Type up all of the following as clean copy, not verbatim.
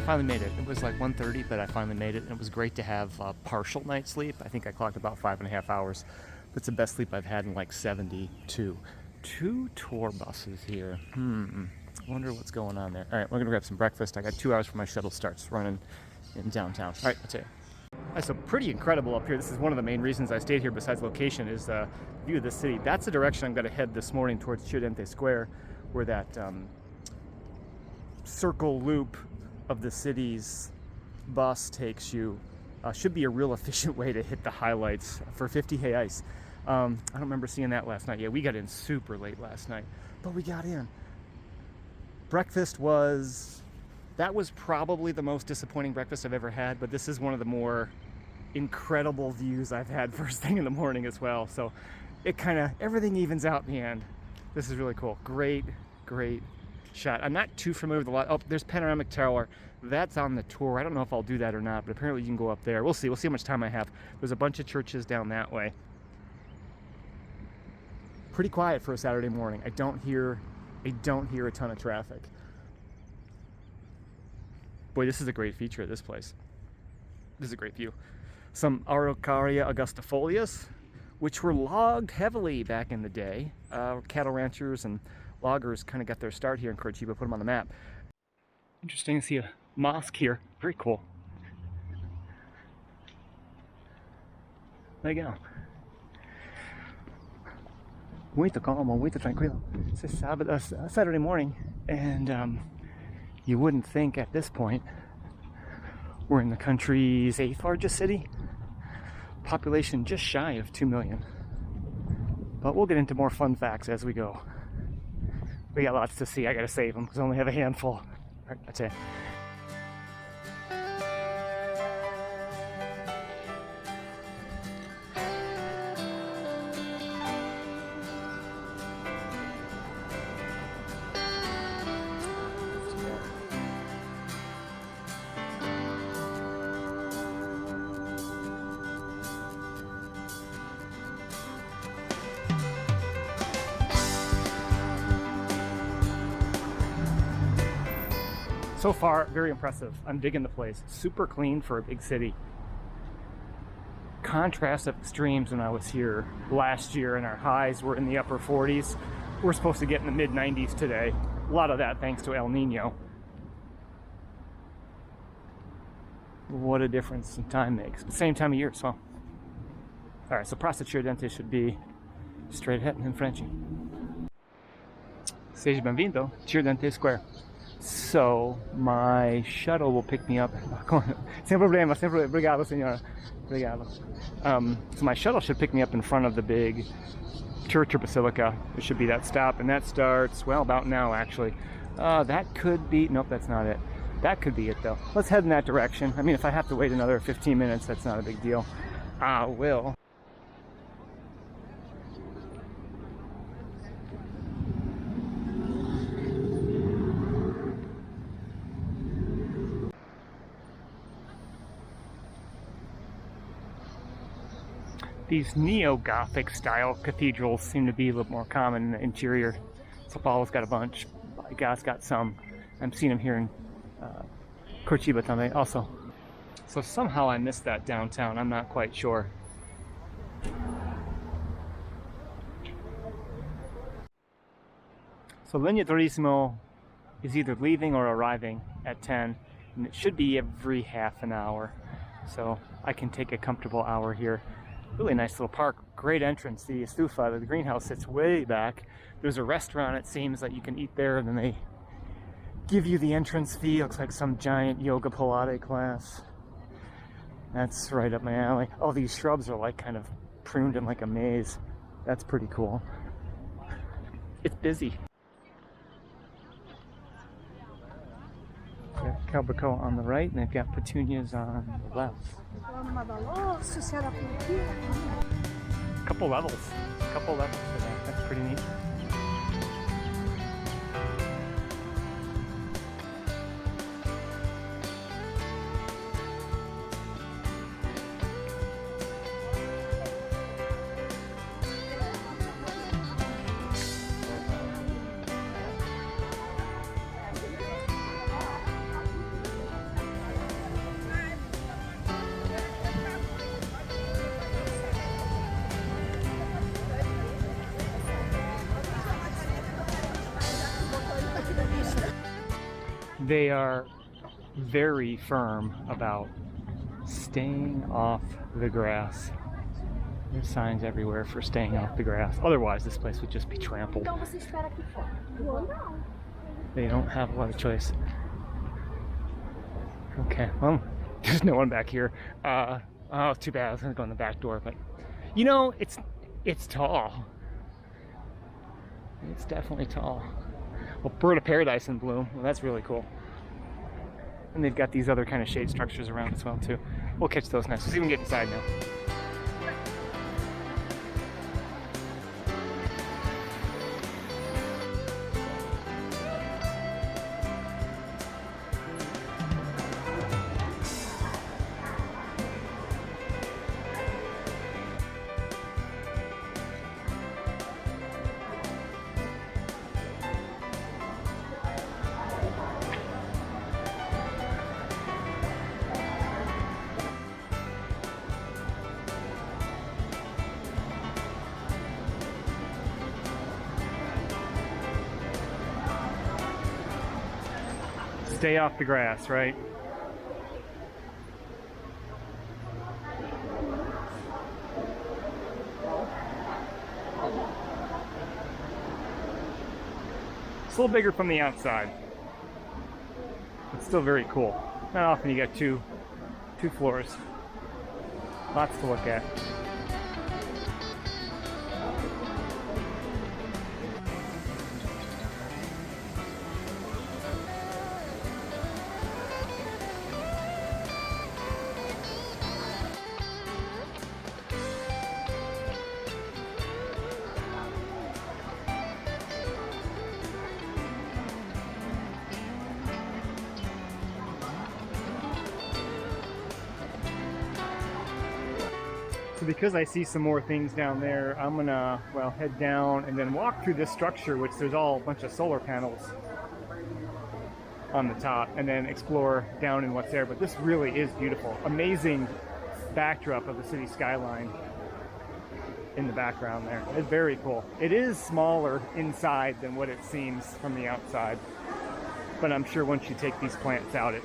finally made it. It was like 1:30, but I finally made it. And it was great to have a partial night's sleep. I think I clocked about 5.5 hours. That's the best sleep I've had in like 72. 2 tour buses here. I wonder what's going on there. All right, we're gonna grab some breakfast. I got 2 hours before my shuttle starts running in downtown. All right, I'll tell you. All right, so pretty incredible up here. This is one of the main reasons I stayed here besides location is the view of the city. That's the direction I'm gonna head this morning towards Tiradentes Square, where that circle loop of the city's bus takes you. Should be a real efficient way to hit the highlights for 50 reais. I don't remember seeing that last night. Yeah, we got in super late last night, but we got in. Breakfast that was probably the most disappointing breakfast I've ever had, but this is one of the more incredible views I've had first thing in the morning as well. So it kind of, everything evens out in the end. This is really cool. Great shot. I'm not too familiar with a lot. Oh, there's Panoramic Tower. That's on the tour. I don't know if I'll do that or not, but apparently you can go up there. We'll see. We'll see how much time I have. There's a bunch of churches down that way. Pretty quiet for a Saturday morning. I don't hear a ton of traffic. Boy, this is a great feature of this place. This is a great view. Some Araucaria angustifolias, which were logged heavily back in the day. Cattle ranchers and loggers kind of got their start here in Curitiba, put them on the map. Interesting to see a mosque here. Very cool. Legal. Muito calmo, muito tranquilo. It's a Saturday morning, and you wouldn't think at this point we're in the country's 8th largest city. Population just shy of 2 million. But we'll get into more fun facts as we go. We got lots to see. I gotta save them because I only have a handful. All right, that's it. So far, very impressive. I'm digging the place. Super clean for a big city. Contrast of extremes when I was here last year, and our highs were in the upper 40s. We're supposed to get in the mid 90s today. A lot of that thanks to El Nino. What a difference in time makes. But same time of year as well. All right, so Praça Tiradentes should be straight ahead in French. Seja bem-vindo, Tiradentes Square. So my shuttle will pick me up. Sem problema, sem problema. Obrigado, senhora. Obrigado. So my shuttle should pick me up in front of the big church or basilica. There should be that stop, and that starts, well, about now actually. That could be, nope, that's not it. That could be it though. Let's head in that direction. I mean, if I have to wait another 15 minutes, that's not a big deal. I will. These neo-Gothic style cathedrals seem to be a little more common in the interior. São Paulo's got a bunch. Barigas got some. I'm seeing them here in Curitiba também also. So somehow I missed that downtown. I'm not quite sure. So Linha Turismo is either leaving or arriving at 10, and it should be every half an hour. So I can take a comfortable hour here. Really nice little park, great entrance. The estufa, the greenhouse sits way back. There's a restaurant, it seems, that you can eat there, and then they give you the entrance fee. Looks like some giant yoga Pilates class. That's right up my alley. Oh, these shrubs are like kind of pruned in like a maze. That's pretty cool. It's busy. Got Calbico on the right, and they've got petunias on the left. Couple levels for that. That's pretty neat. They are very firm about staying off the grass. There's signs everywhere for staying off the grass. Otherwise, this place would just be trampled. They don't have a lot of choice. Okay, well, there's no one back here. Oh, too bad. I was gonna go in the back door, but you know, it's tall. It's definitely tall. Well, bird of paradise in bloom. Well, that's really cool. And they've got these other kind of shade structures around as well too. We'll catch those next. Let's see if we can get inside now. Stay off the grass, right? It's a little bigger from the outside. It's still very cool. Not often you get two floors. Lots to look at. So because I see some more things down there, I'm gonna, well, head down and then walk through this structure, which there's all a bunch of solar panels on the top, and then explore down in what's there. But this really is beautiful. Amazing backdrop of the city skyline in the background there. It's very cool. It is smaller inside than what it seems from the outside, but I'm sure once you take these plants out, it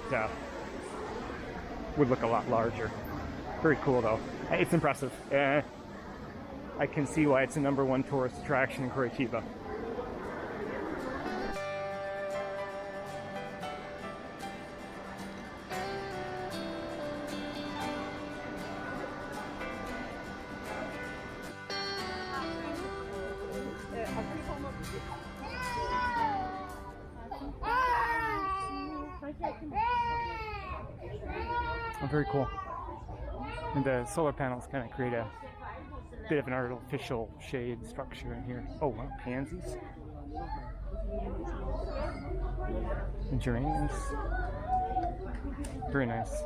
would look a lot larger. Very cool though. It's impressive. I can see why it's the #1 tourist attraction in Curitiba. Oh, very cool. And the solar panels kind of create a bit of an artificial shade structure in here. Oh wow, pansies. And geraniums. Very nice.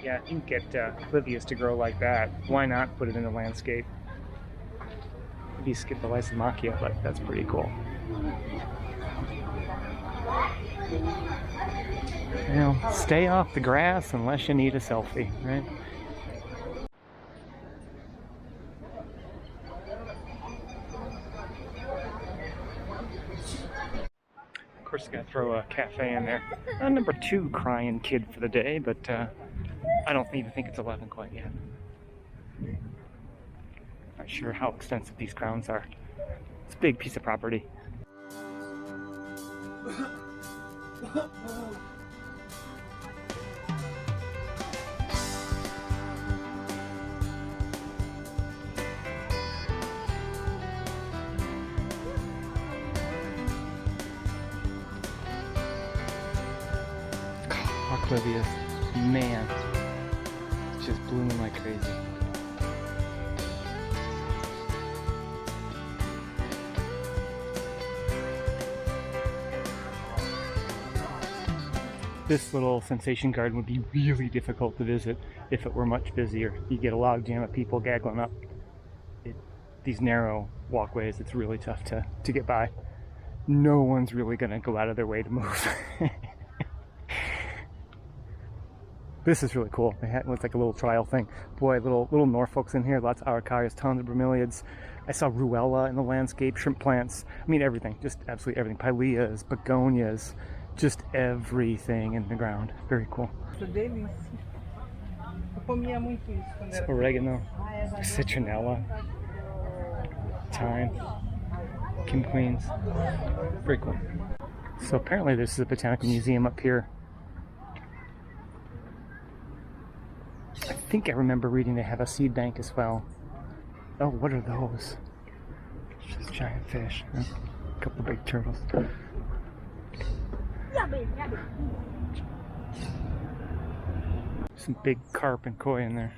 Yeah, you can get clivias to grow like that. Why not put it in the landscape? Maybe skip the Lysomachia, but that's pretty cool. You know, stay off the grass unless you need a selfie, right? Of course, I gotta throw a cafe in there. #2 crying kid for the day, but I don't even think it's 11 quite yet. Not sure how extensive these grounds are. It's a big piece of property. Clivias, man, it's just blooming like crazy. This little sensation garden would be really difficult to visit if it were much busier. You get a log jam of people gaggling up these narrow walkways. It's really tough to get by. No one's really gonna go out of their way to move. This is really cool. It looks like a little trial thing. Boy, little Norfolks in here, lots of araucarias, tons of bromeliads. I saw ruella in the landscape, shrimp plants. I mean, everything, just absolutely everything. Pileas, begonias, Just everything in the ground. Very cool. Delícia. Eu comia muito isso quando era Oregano, citronella, thyme, Kim Queens. Very cool. So apparently this is a botanical museum up here. I think I remember reading they have a seed bank as well. Oh, what are those? It's just giant fish. A couple big turtles. Some big carp and koi in there.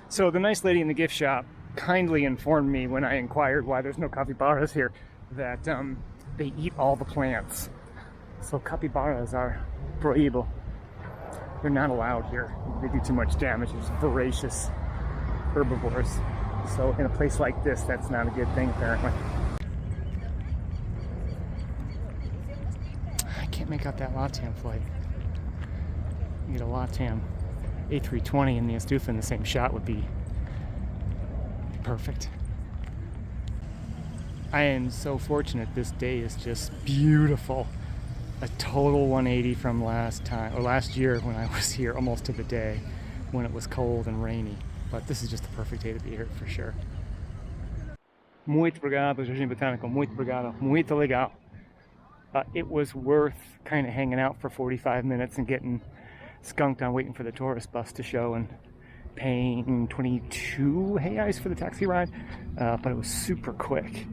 So the nice lady in the gift shop kindly informed me when I inquired why there's no capybaras here that they eat all the plants. So capybaras are prohibido. They're not allowed here. They do too much damage. It's voracious herbivores. So in a place like this, that's not a good thing apparently. I can't make out that LATAM flight. You get a LATAM A320 and the Estufa in the same shot would be perfect. I am so fortunate. This day is just beautiful. A total 180 from last year when I was here, almost to the day when it was cold and rainy. But this is just the perfect day to be here for sure. Muito obrigado, Jardim Botânico. Muito obrigado. Muito legal. It was worth kind of hanging out for 45 minutes and getting skunked on waiting for the tourist bus to show and paying 22 reais for the taxi ride, but it was super quick.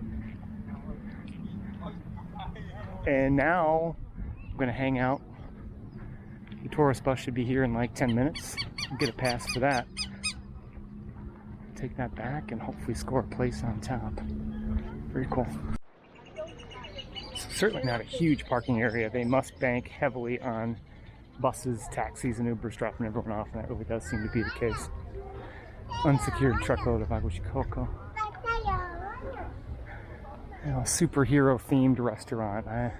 And now I'm gonna hang out. The tourist bus should be here in like 10 minutes. Get a pass for that. Take that back and hopefully score a place on top. Very cool. It's certainly not a huge parking area. They must bank heavily on buses, taxis, and Ubers dropping everyone off, and that really does seem to be the case. Unsecured truckload of agua de coco. You know, a superhero themed restaurant. I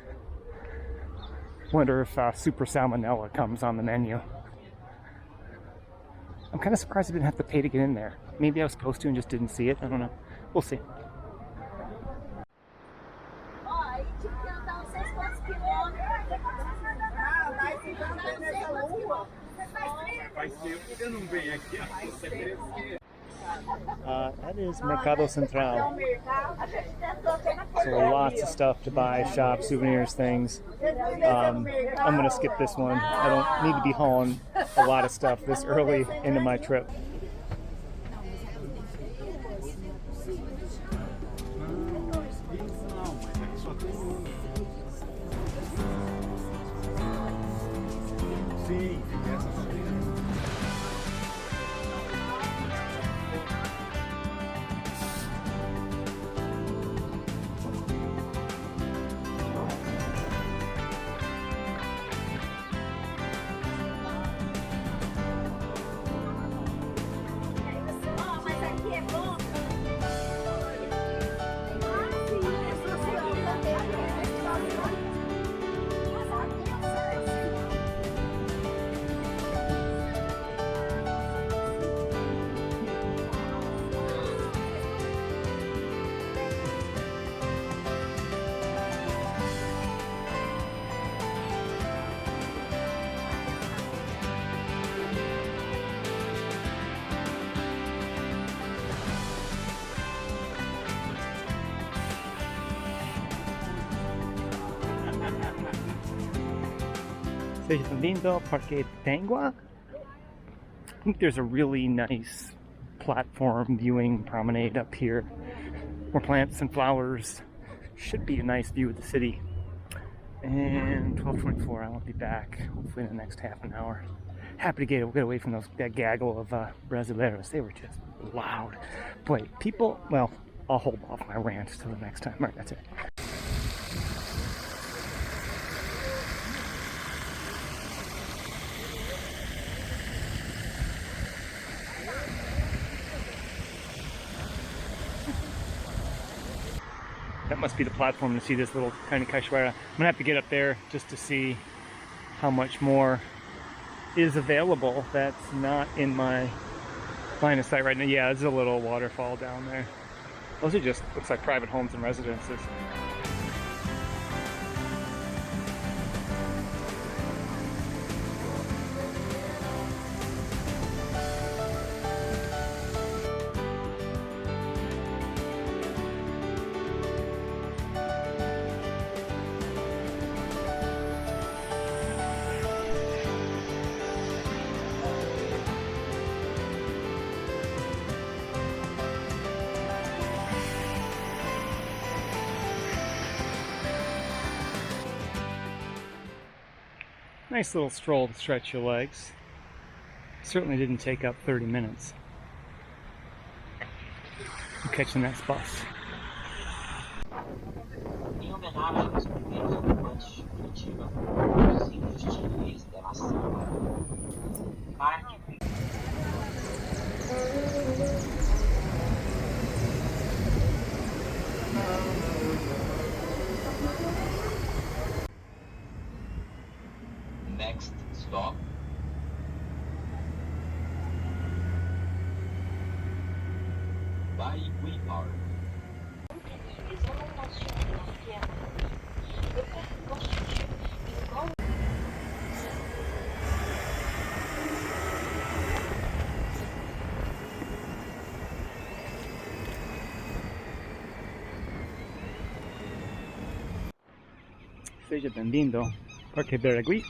wonder if Super Salmonella comes on the menu. I'm kind of surprised I didn't have to pay to get in there. Maybe I was supposed to and just didn't see it. I don't know. We'll see. That is Mercado Central. So lots of stuff to buy, shop, souvenirs, things. I'm going to skip this one. I don't need to be hauling a lot of stuff this early into my trip. Seja bem-vindo ao Parque Tangua. I think there's a really nice platform viewing promenade up here. More plants and flowers. Should be a nice view of the city. And 12:24, I won't be back. Hopefully in the next half an hour. Happy to get away from that gaggle of brasileiros. They were just loud. Boy, people, well, I'll hold off my rant till the next time. All right, that's it. That must be the platform to see this little tiny cachoeira. I'm gonna have to get up there just to see how much more is available that's not in my line of sight right now. Yeah, there's a little waterfall down there. Those are just, looks like private homes and residences. Nice little stroll to stretch your legs. Certainly didn't take up 30 minutes. We'll catch the next bus. Em homenagem aos primeiros ocupantes de Curitiba, os índios chineses da nação. Parque Next stop. Barigui Park. Seja bem-vindo, Parque Barigui.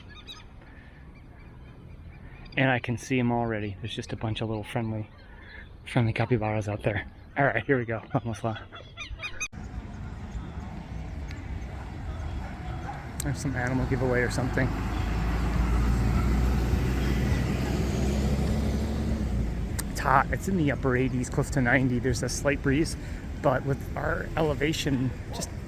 And I can see them already. There's just a bunch of little friendly capybaras out there. All right, here we go. Vamos lá. There's some animal giveaway or something. It's hot. It's in the upper 80s, close to 90. There's a slight breeze, but with our elevation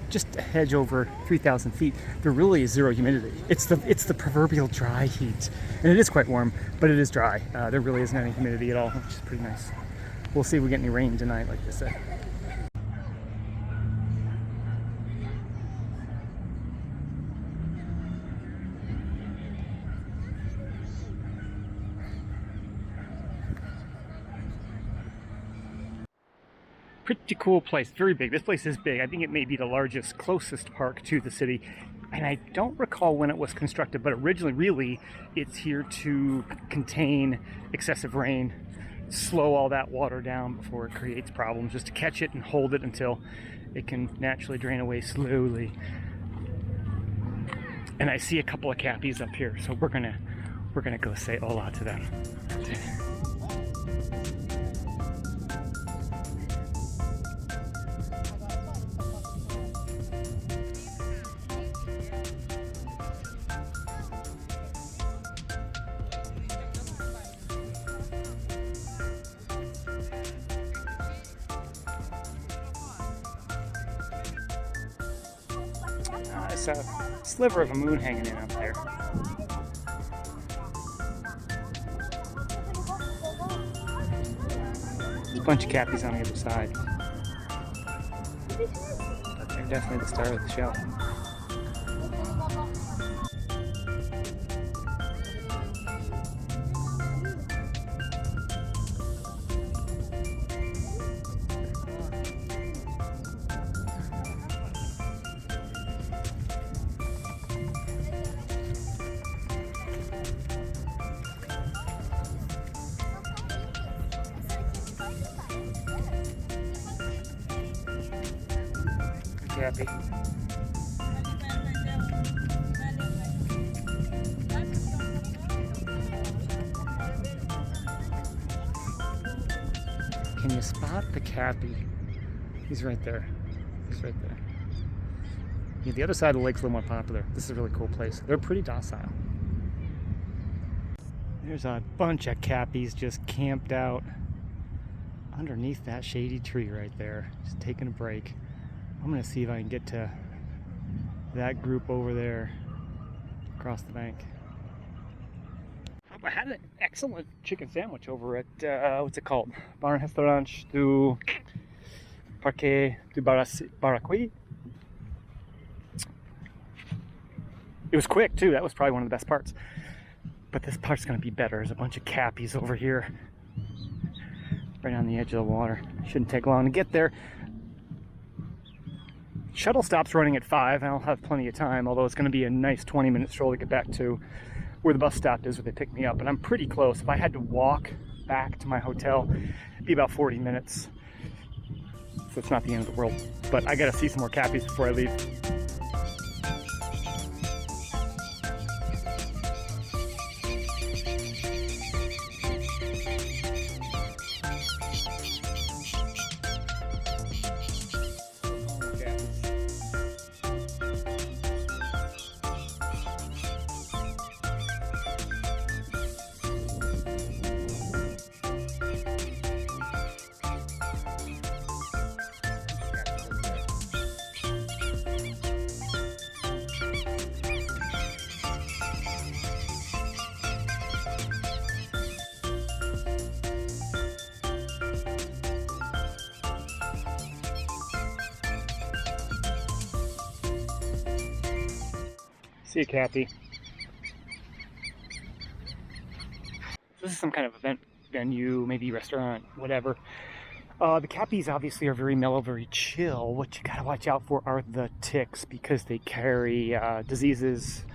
just a hedge over 3,000 feet, there really is zero humidity. It's the proverbial dry heat, and it is quite warm, but it is dry. There really isn't any humidity at all, which is pretty nice. We'll see if we get any rain tonight, like they said. Pretty cool place, very big. This place is big. I think it may be the largest, closest park to the city. And I don't recall when it was constructed, but originally, really, it's here to contain excessive rain, slow all that water down before it creates problems, just to catch it and hold it until it can naturally drain away slowly. And I see a couple of cappies up here, so we're gonna go say hola to them. It's a sliver of a moon hanging in up there. There's a bunch of cappies on the other side. But they're definitely the star of the show. Cappy. Can you spot the cappy? He's right there. He's right there. Yeah, the other side of the lake's a little more popular. This is a really cool place. They're pretty docile. There's a bunch of cappies just camped out underneath that shady tree right there, just taking a break. I'm gonna see if I can get to that group over there across the bank. I had an excellent chicken sandwich over at, what's it called? Bar and Restaurant do Parque Barigui. It was quick too, that was probably one of the best parts. But this part's gonna be better. There's a bunch of cappies over here, right on the edge of the water. Shouldn't take long to get there. Shuttle stop's running at 5, and I'll have plenty of time, although it's gonna be a nice 20-minute stroll to get back to where the bus stop is, where they pick me up. And I'm pretty close. If I had to walk back to my hotel, it'd be about 40 minutes. So it's not the end of the world. But I gotta see some more cappies before I leave. See you, Kathy. This is some kind of event venue, maybe restaurant, whatever. The cappies obviously are very mellow, very chill. What you gotta watch out for are the ticks, because they carry diseases,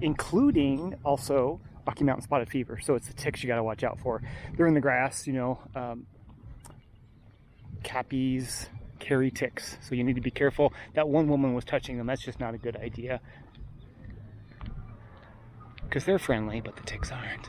including also Rocky Mountain spotted fever. So it's the ticks you gotta watch out for. They're in the grass, you know. Cappies carry ticks, so you need to be careful. That one woman was touching them. That's just not a good idea, because they're friendly, but the ticks aren't.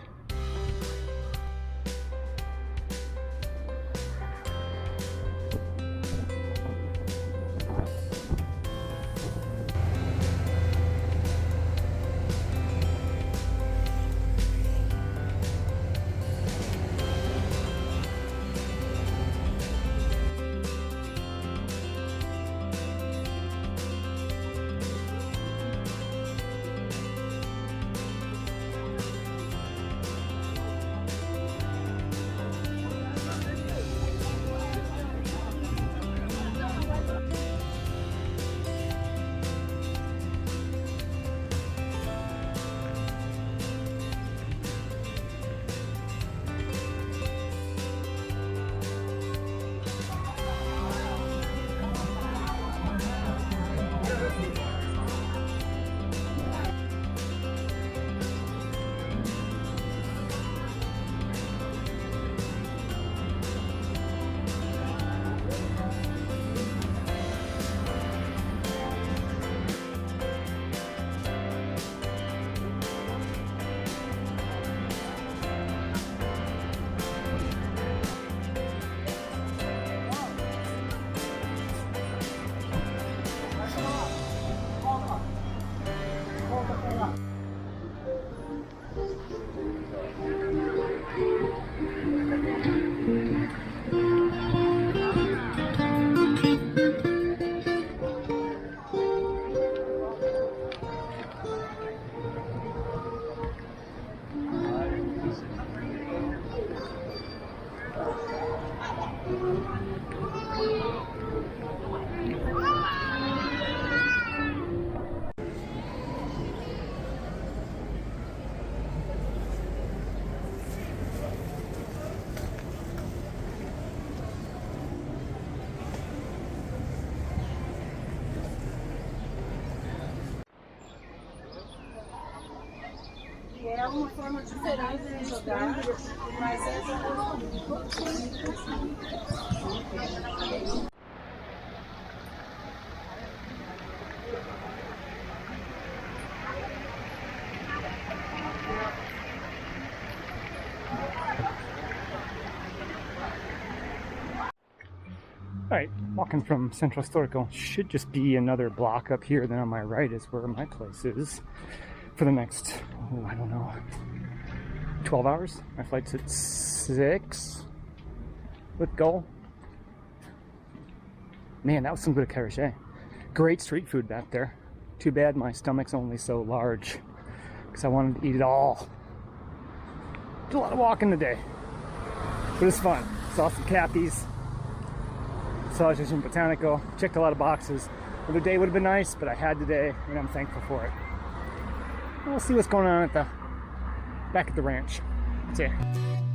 É uma forma diferente de jogar, mas é Alright, walking from Central Historical. Should just be another block up here. Then on my right is where my place is for the next, I don't know, 12 hours. My flight's at 6 with Gull. Man, that was some good carriage. Great street food back there. Too bad my stomach's only so large, because I wanted to eat it all. Did a lot of walking today, but it's fun. Saw some cappies. Saw Jardim Botânico, checked a lot of boxes. Another day would have been nice, but I had today, and I'm thankful for it. We'll see what's going on at the back at the ranch. That's it.